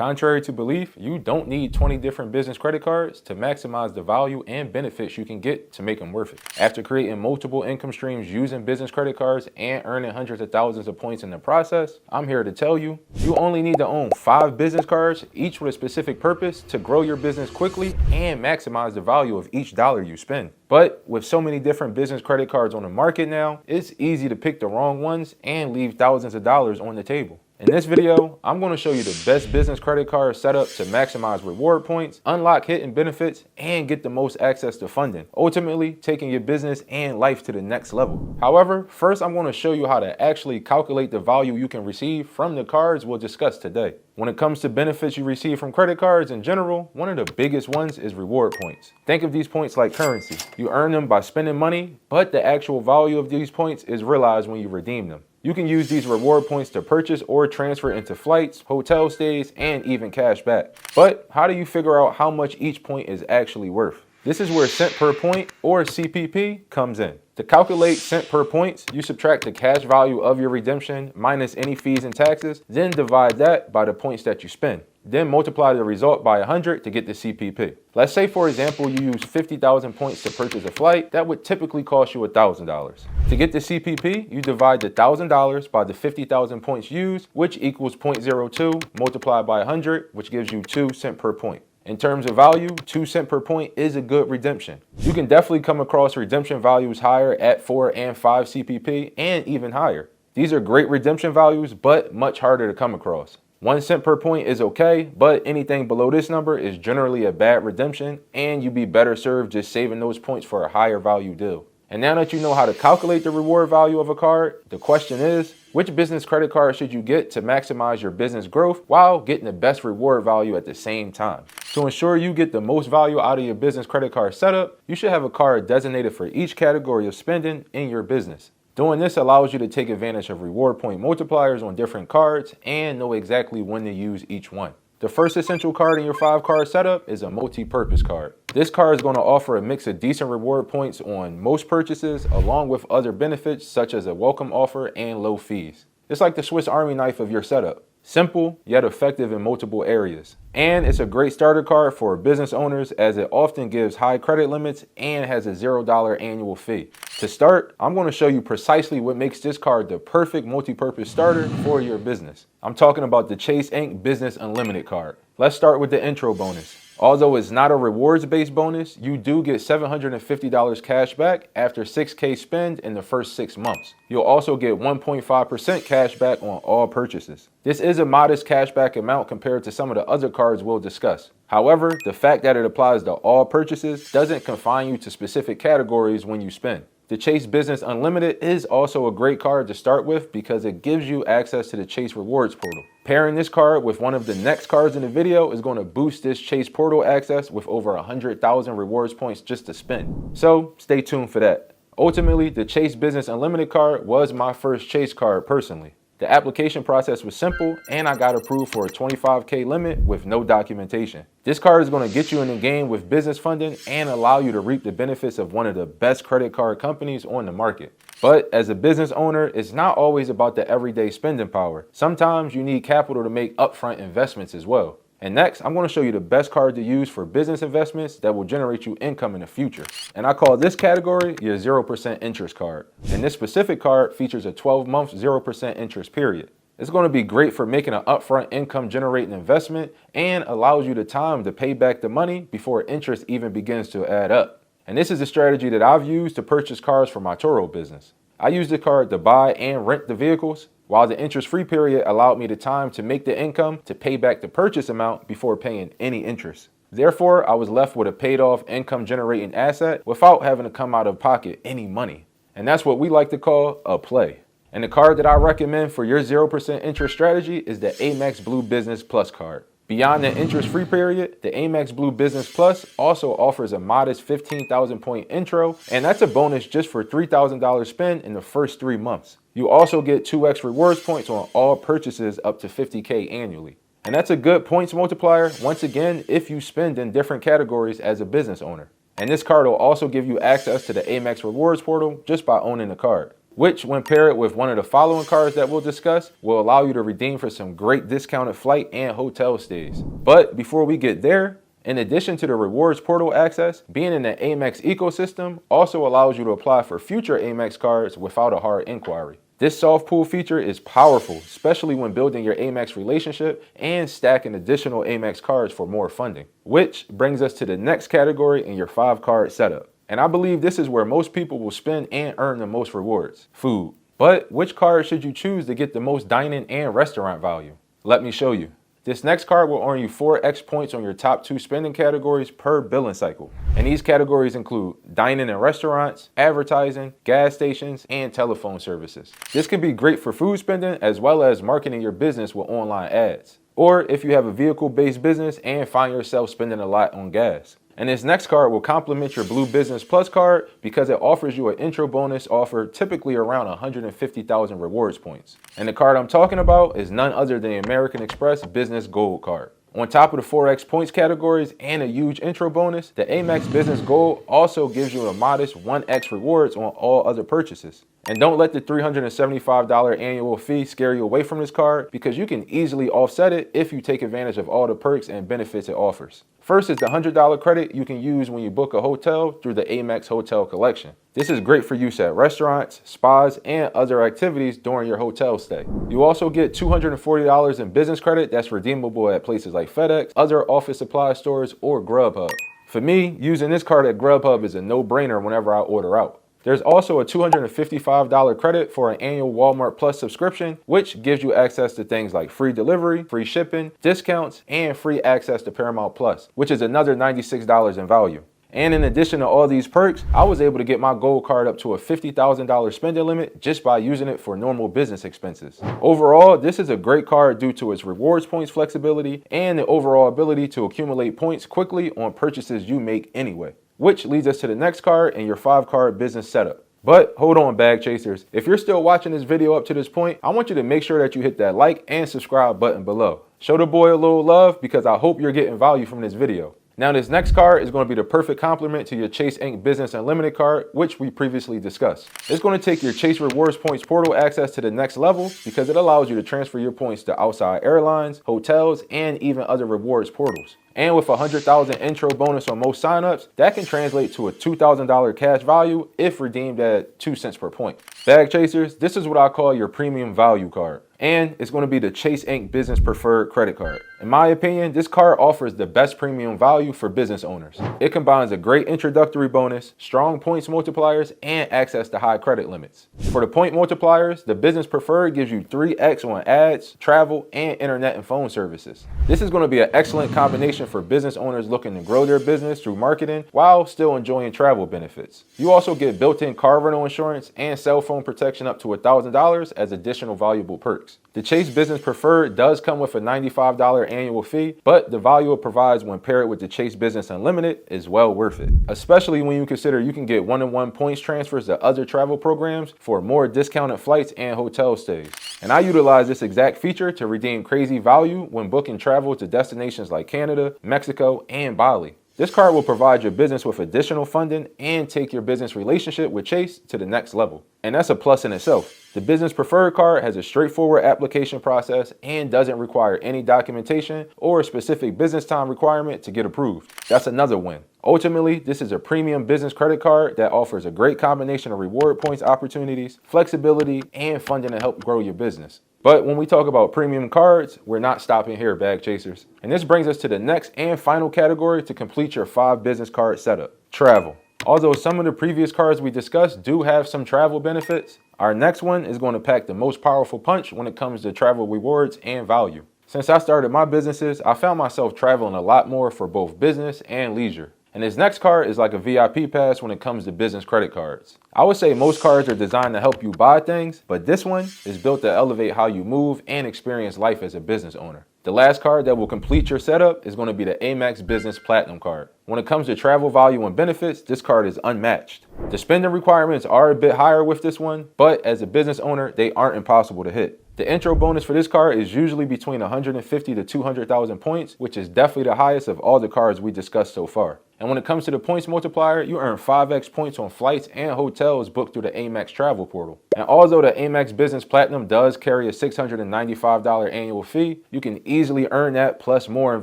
Contrary to belief, you don't need 20 different business credit cards to maximize the value and benefits you can get to make them worth it. After creating multiple income streams using business credit cards and earning hundreds of thousands of points in the process, I'm here to tell you, you only need to own 5 business cards, each with a specific purpose, to grow your business quickly and maximize the value of each dollar you spend. But with so many different business credit cards on the market now, it's easy to pick the wrong ones and leave thousands of dollars on the table. In this video, I'm going to show you the best business credit card setup to maximize reward points, unlock hidden benefits, and get the most access to funding, ultimately taking your business and life to the next level. However, first I'm going to show you how to actually calculate the value you can receive from the cards we'll discuss today. When it comes to benefits you receive from credit cards in general, one of the biggest ones is reward points. Think of these points like currency. You earn them by spending money, but the actual value of these points is realized when you redeem them. You can use these reward points to purchase or transfer into flights, hotel stays, and even cash back. But how do you figure out how much each point is actually worth? This is where cent per point, or CPP, comes in. To calculate cent per points, you subtract the cash value of your redemption minus any fees and taxes, then divide that by the points that you spend. Then multiply the result by 100 to get the CPP. Let's say, for example, you use 50,000 points to purchase a flight that would typically cost you $1,000. To get the CPP, you divide the $1,000 by the 50,000 points used, which equals 0.02 multiplied by 100, which gives you 2 cents per point. In terms of value, 2 cents per point is a good redemption. You can definitely come across redemption values higher at 4 and 5 CPP and even higher. These are great redemption values, but much harder to come across. 1 cent per point is okay, but anything below this number is generally a bad redemption, and you'd be better served just saving those points for a higher value deal. And now that you know how to calculate the reward value of a card, the question is, which business credit card should you get to maximize your business growth while getting the best reward value at the same time? To ensure you get the most value out of your business credit card setup, you should have a card designated for each category of spending in your business. Doing this allows you to take advantage of reward point multipliers on different cards and know exactly when to use each one. The first essential card in your 5-card setup is a multi-purpose card. This card is going to offer a mix of decent reward points on most purchases, along with other benefits such as a welcome offer and low fees. It's like the Swiss Army knife of your setup. Simple, yet effective in multiple areas. And it's a great starter card for business owners as it often gives high credit limits and has a $0 annual fee. To start, I'm going to show you precisely what makes this card the perfect multi-purpose starter for your business. I'm talking about the Chase Inc. Business Unlimited card. Let's start with the intro bonus. Although it's not a rewards-based bonus, you do get $750 cash back after 6K spend in the first 6 months. You'll also get 1.5% cash back on all purchases. This is a modest cashback amount compared to some of the other cards we'll discuss. However, the fact that it applies to all purchases doesn't confine you to specific categories when you spend. The Chase Business Unlimited is also a great card to start with because it gives you access to the Chase Rewards portal. Pairing this card with one of the next cards in the video is going to boost this Chase portal access with over 100,000 rewards points just to spend. So stay tuned for that. Ultimately, the Chase Business Unlimited card was my first Chase card personally. The application process was simple and I got approved for a 25K limit with no documentation. This card is going to get you in the game with business funding and allow you to reap the benefits of one of the best credit card companies on the market. But as a business owner, it's not always about the everyday spending power. Sometimes you need capital to make upfront investments as well. And next, I'm going to show you the best card to use for business investments that will generate you income in the future. And I call this category your 0% interest card. And this specific card features a 12-month 0% interest period. It's going to be great for making an upfront income generating investment and allows you the time to pay back the money before interest even begins to add up. And this is a strategy that I've used to purchase cars for my Turo business. I used the card to buy and rent the vehicles, while the interest-free period allowed me the time to make the income to pay back the purchase amount before paying any interest. Therefore, I was left with a paid-off income-generating asset without having to come out of pocket any money. And that's what we like to call a play. And the card that I recommend for your 0% interest strategy is the Amex Blue Business Plus card. Beyond the interest-free period, the Amex Blue Business Plus also offers a modest 15,000 point intro, and that's a bonus just for $3,000 spent in the first 3 months. You also get 2x rewards points on all purchases up to 50K annually. And that's a good points multiplier, once again, if you spend in different categories as a business owner. And this card will also give you access to the Amex Rewards portal just by owning the card. which when paired with one of the following cards that we'll discuss will allow you to redeem for some great discounted flight and hotel stays. But before we get there, in addition to the rewards portal access, being in the Amex ecosystem also allows you to apply for future Amex cards without a hard inquiry. This soft pull feature is powerful, especially when building your Amex relationship and stacking additional Amex cards for more funding. Which brings us to the next category in your 5-card setup. And I believe this is where most people will spend and earn the most rewards: food. But which card should you choose to get the most dining and restaurant value? Let me show you. This next card will earn you 4x points on your top 2 spending categories per billing cycle. And these categories include dining and restaurants, advertising, gas stations, and telephone services. This can be great for food spending as well as marketing your business with online ads. Or if you have a vehicle-based business and find yourself spending a lot on gas. And this next card will complement your Blue Business Plus card because it offers you an intro bonus offer typically around 150,000 rewards points. And the card I'm talking about is none other than the American Express Business Gold card. On top of the 4x points categories and a huge intro bonus, the Amex Business Gold also gives you a modest 1x rewards on all other purchases. And don't let the $375 annual fee scare you away from this card because you can easily offset it if you take advantage of all the perks and benefits it offers. First is the $100 credit you can use when you book a hotel through the Amex Hotel Collection. This is great for use at restaurants, spas, and other activities during your hotel stay. You also get $240 in business credit that's redeemable at places like FedEx, other office supply stores, or Grubhub. For me, using this card at Grubhub is a no-brainer whenever I order out. There's also a $255 credit for an annual Walmart Plus subscription, which gives you access to things like free delivery, free shipping, discounts, and free access to Paramount Plus, which is another $96 in value. And in addition to all these perks, I was able to get my gold card up to a $50,000 spending limit just by using it for normal business expenses. Overall, this is a great card due to its rewards points flexibility and the overall ability to accumulate points quickly on purchases you make anyway. Which leads us to the next card in your 5-card business setup. But hold on, bag chasers. If you're still watching this video up to this point, I want you to make sure that you hit that like and subscribe button below. Show the boy a little love because I hope you're getting value from this video. Now this next card is going to be the perfect complement to your Chase Inc. Business Unlimited card, which we previously discussed. It's going to take your Chase Rewards Points portal access to the next level because it allows you to transfer your points to outside airlines, hotels, and even other rewards portals. And with a $100,000 intro bonus on most signups, that can translate to a $2,000 cash value if redeemed at 2 cents per point. Bag chasers, this is what I call your premium value card. And it's going to be the Chase Inc. Business Preferred Credit Card. In my opinion, this card offers the best premium value for business owners. It combines a great introductory bonus, strong points multipliers, and access to high credit limits. For the point multipliers, the Business Preferred gives you 3x on ads, travel, and internet and phone services. This is going to be an excellent combination for business owners looking to grow their business through marketing while still enjoying travel benefits. You also get built-in car rental insurance and cell phone protection up to $1,000 as additional valuable perks. The Chase Business Preferred does come with a $95 annual fee, but the value it provides when paired with the Chase Business Unlimited is well worth it, especially when you consider you can get one-on-one points transfers to other travel programs for more discounted flights and hotel stays. And I utilize this exact feature to redeem crazy value when booking travel to destinations like Canada, Mexico, and Bali. This card will provide your business with additional funding and take your business relationship with Chase to the next level. And that's a plus in itself. The Business Preferred card has a straightforward application process and doesn't require any documentation or a specific business time requirement to get approved. That's another win. Ultimately, this is a premium business credit card that offers a great combination of reward points opportunities, flexibility, and funding to help grow your business. But when we talk about premium cards, we're not stopping here, bag chasers. And this brings us to the next and final category to complete your 5 business card setup: travel. Although some of the previous cards we discussed do have some travel benefits, our next one is going to pack the most powerful punch when it comes to travel rewards and value. Since I started my businesses, I found myself traveling a lot more for both business and leisure. And this next card is like a VIP pass when it comes to business credit cards. I would say most cards are designed to help you buy things, but this one is built to elevate how you move and experience life as a business owner. The last card that will complete your setup is going to be the Amex Business Platinum card. When it comes to travel value and benefits, this card is unmatched. The spending requirements are a bit higher with this one, but as a business owner, they aren't impossible to hit. The intro bonus for this card is usually between 150 to 200,000 points, which is definitely the highest of all the cards we discussed so far. And when it comes to the points multiplier, you earn 5x points on flights and hotels booked through the Amex travel portal. And although the Amex Business Platinum does carry a $695 annual fee, you can easily earn that plus more in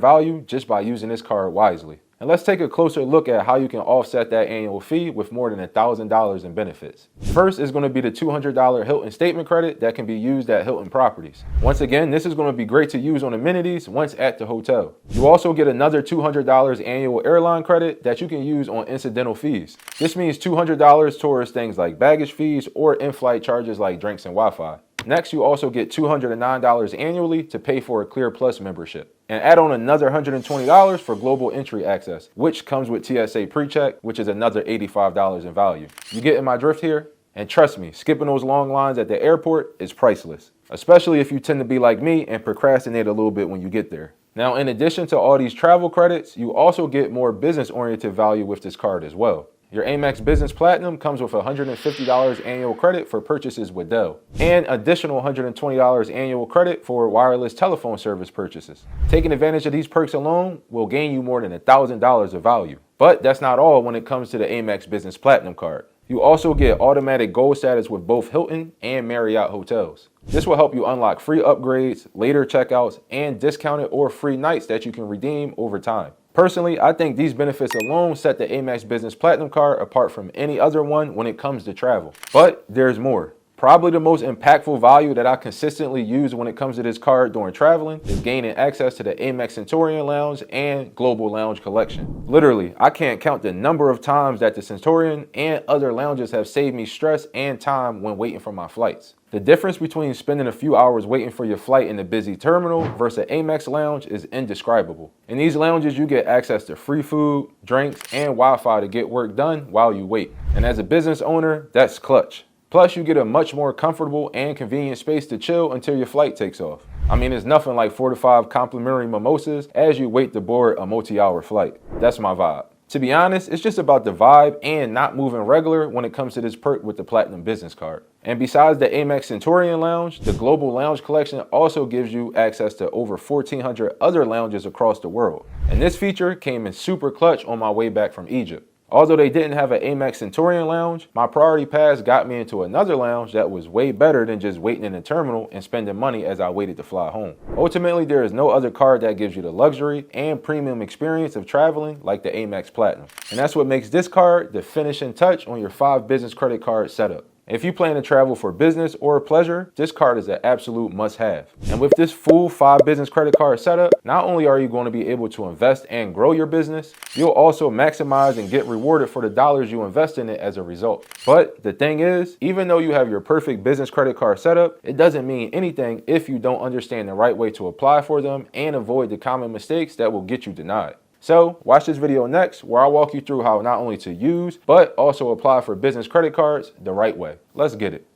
value just by using this card wisely. And let's take a closer look at how you can offset that annual fee with more than $1,000 in benefits. First is going to be the $200 Hilton statement credit that can be used at Hilton properties. Once again, this is going to be great to use on amenities once at the hotel. You also get another $200 annual airline credit that you can use on incidental fees. This means $200 towards things like baggage fees or in-flight charges like drinks and Wi-Fi. Next, you also get $209 annually to pay for a Clear Plus membership. And add on another $120 for global entry access, which comes with TSA PreCheck, which is another $85 in value. You getting my drift here? And trust me, skipping those long lines at the airport is priceless, especially if you tend to be like me and procrastinate a little bit when you get there. Now, in addition to all these travel credits, you also get more business-oriented value with this card as well. Your Amex Business Platinum comes with $150 annual credit for purchases with Dell, and additional $120 annual credit for wireless telephone service purchases. Taking advantage of these perks alone will gain you more than $1,000 of value. But that's not all when it comes to the Amex Business Platinum card. You also get automatic gold status with both Hilton and Marriott hotels. This will help you unlock free upgrades, later checkouts, and discounted or free nights that you can redeem over time. Personally, I think these benefits alone set the Amex Business Platinum card apart from any other one when it comes to travel. But there's more. Probably the most impactful value that I consistently use when it comes to this card during traveling is gaining access to the Amex Centurion Lounge and Global Lounge Collection. Literally, I can't count the number of times that the Centurion and other lounges have saved me stress and time when waiting for my flights. The difference between spending a few hours waiting for your flight in a busy terminal versus an Amex lounge is indescribable. In these lounges, you get access to free food, drinks, and Wi-Fi to get work done while you wait. And as a business owner, that's clutch. Plus, you get a much more comfortable and convenient space to chill until your flight takes off. I mean, it's nothing like 4 to 5 complimentary mimosas as you wait to board a multi-hour flight. That's my vibe. To be honest, it's just about the vibe and not moving regular when it comes to this perk with the Platinum Business Card. And besides the Amex Centurion Lounge, the Global Lounge Collection also gives you access to over 1,400 other lounges across the world. And this feature came in super clutch on my way back from Egypt. Although they didn't have an Amex Centurion lounge, my priority pass got me into another lounge that was way better than just waiting in the terminal and spending money as I waited to fly home. Ultimately, there is no other card that gives you the luxury and premium experience of traveling like the Amex Platinum. And that's what makes this card the finishing touch on your 5 business credit card setup. If you plan to travel for business or pleasure, this card is an absolute must-have. And with this full 5 business credit card setup, not only are you going to be able to invest and grow your business, you'll also maximize and get rewarded for the dollars you invest in it as a result. But the thing is, even though you have your perfect business credit card setup, it doesn't mean anything if you don't understand the right way to apply for them and avoid the common mistakes that will get you denied. So watch this video next where I walk you through how not only to use, but also apply for business credit cards the right way. Let's get it.